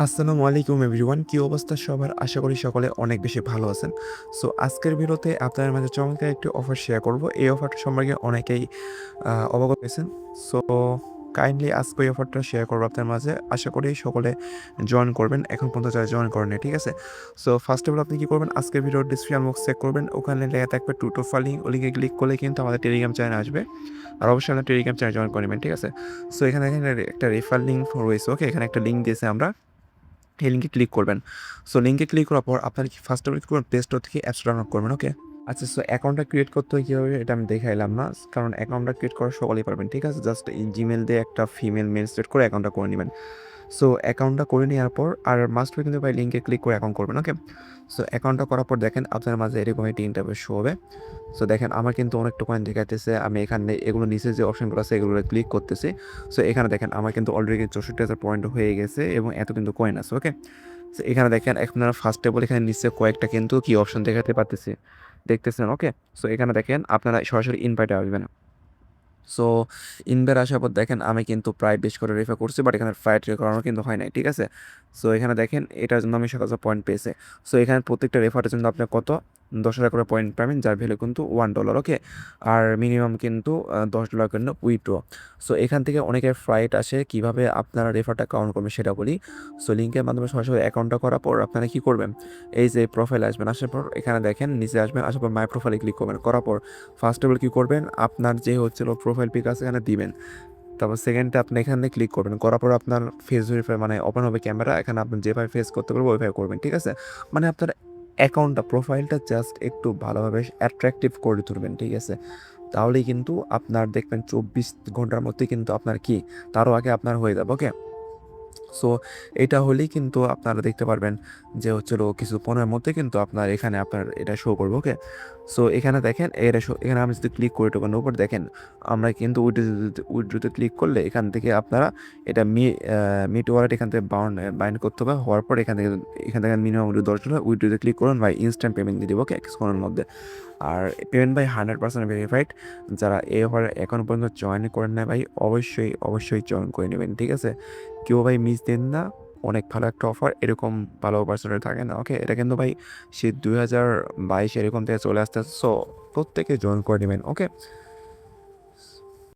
আসসালামু আলাইকুম এভরিওয়ান, কি অবস্থা সবার? আশা করি সকলে অনেক বেশি ভালো আছেন। সো আজকের ভিডিওতে আপনাদের মাঝে চমৎকার একটি অফার শেয়ার করব। এই অফারটা সম্পর্কে অনেকেই অবগত হয়েছেন। সো কাইন্ডলি আজকে এই অফারটা শেয়ার করবো আপনার মাঝে। আশা করি সকলে জয়েন করবেন, এখন পর্যন্ত যারা জয়েন করেনি, ঠিক আছে? সো ফার্স্ট অফ অল আপনি কী করবেন, আজকের ভিডিওর ডিসক্রিপশন বক্স চেক করবেন, ওখানে লেখা থাকবে টু টু ফালিং, ওই লিঙ্কে ক্লিক করলে কিন্তু আমাদের টেলিগ্রাম চ্যানেল আসবে। আর অবশ্যই আমাদের টেলিগ্রাম চ্যানেল জয়েন করে নেবেন, ঠিক আছে? সো এখানে দেখেন একটা রেফার লিঙ্ক রয়েছে, ওকে? এখানে একটা লিঙ্ক দিয়েছে, আমরা এই লিঙ্কে ক্লিক করবেন। সো লিঙ্কে ক্লিক করার পর আপনার কি ফার্স্ট অফ অল কি করবেন, প্লে স্টোর থেকে অ্যাপস ডাউনলোড করবেন, ওকে? আচ্ছা, সো অ্যাকাউন্টটা ক্রিয়েট করতে হয় কীভাবে এটা আমি দেখাইলাম না, কারণ অ্যাকাউন্টটা ক্রিয়েট করা সকলেই পারবেন, ঠিক আছে? জাস্ট এই জিমেল দিয়ে একটা ফিমেল মেল সেট করে অ্যাকাউন্টটা করে নেবেন। সো অ্যাকাউন্টটা করে নেওয়ার পর আর মাস্ট বি কিন্তু ভাই লিঙ্কে ক্লিক করে অ্যাকাউন্ট করবেন, ওকে? সো অ্যাকাউন্টটা করার পর দেখেন আপনার মাঝে এরকম একটি ইন্টারফেস শো হবে। সো দেখেন আমার কিন্তু অনেকটা কয়েন দেখাইতেছে, আমি এখানে এগুলো নিচে যে অপশনগুলো আছে এগুলো ক্লিক করতেছি। সো এখানে দেখেন আমার কিন্তু অলরেডি 64,000 পয়েন্ট হয়ে গেছে এবং এত কিন্তু কয়েন আছে, ওকে? সো এখানে দেখেন আপনারা ফার্স্ট অফ অল এখানে নিচে কয়েকটা কিন্তু কি অপশন দেখাতে পারতেছি, দেখতেছেন, ওকে? সো এখানে দেখেন আপনারা সরাসরি ইনভাইটে আসবেন। সো ইনভাইট আসার পর দেখেন আমি কিন্তু প্রায় বেশ করে রেফার করছি, বাট এখানে ফ্লাইট করানো কিন্তু হয় নাই, ঠিক আছে? সো এখানে দেখেন এটার জন্য আমি 7,000 পয়েন্ট পেয়েছে। সো এখানে প্রত্যেকটা রেফারের জন্য আপনার কত 10,000 করে পয়েন্ট পাবেন, যার ভ্যালু কিন্তু $1, ওকে? আর মিনিমাম কিন্তু $10 কিন্তু উইথড্র। সো এখান থেকে অনেকের ফ্লাইট আসে, কিভাবে আপনারা রেফারটা কাউন্ট করবেন সেটা বলি। সো লিঙ্কের মাধ্যমে সরাসরি অ্যাকাউন্টটা করার পর আপনারা কী করবেন, এই যে প্রোফাইল আসবেন, আসার পর এখানে দেখেন নিচে আসবেন, আসার পর মাই প্রোফাইলে ক্লিক করবেন, করার পর ফার্স্ট অফ অল কী করবেন, আপনার যে হচ্ছিল প্রোফাইল পিক আছে এখানে দিবেন। তারপর সেকেন্ডে আপনি এখানে ক্লিক করবেন, করার পর আপনার ফেস ভেরিফাই মানে ওপেন হবে ক্যামেরা, এখানে আপনি যেভাবে ফেস করতে পারবেন ওইভাবে করবেন, ঠিক আছে? মানে আপনার অ্যাকাউন্টটা প্রোফাইলটা জাস্ট একটু ভালোভাবে অ্যাট্রাকটিভ করে তুলবেন, ঠিক আছে? তাহলেই কিন্তু আপনার দেখবেন 24 ঘন্টার মধ্যে কিন্তু আপনার কি তারও আগে আপনার হয়ে যাবে, ওকে? সো এটা হলেই কিন্তু আপনারা দেখতে পারবেন যে হচ্ছিল কিছু পণ্যের মধ্যে কিন্তু আপনার এখানে আপনার এটা শো করবে, ওকে? সো এখানে দেখেন এটা শো, এখানে আমি যদি ক্লিক করি টোকেনের উপর দেখেন আমরা কিন্তু উইথড্রোতে ক্লিক করলে এখান থেকে আপনারা এটা মিট ওয়ালেট এখান থেকে বাইন্ড করতে হবে, হওয়ার পর এখান থেকে মিনিমাম $10 উইথড্রোতে ক্লিক করুন ভাই, ইনস্ট্যান্ট পেমেন্ট দিয়ে দেবো, ওকে? কিছুক্ষণের মধ্যে। আর পেমেন্ট ভাই 100% ভেরিফাইড। যারা এই অফারে এখন পর্যন্ত জয়েন করেন না ভাই, অবশ্যই অবশ্যই জয়েন করে নেবেন, ঠিক আছে? কেউ ভাই মিস দেন না, অনেক ভালো একটা অফার, এরকম ভালো অপরচুনিটি থাকে না, ওকে? এটা কিন্তু ভাই সে 2022 এরকম থেকে চলে আসতেছে। সো প্রত্যেকে জয়েন করে নেবেন, ওকে?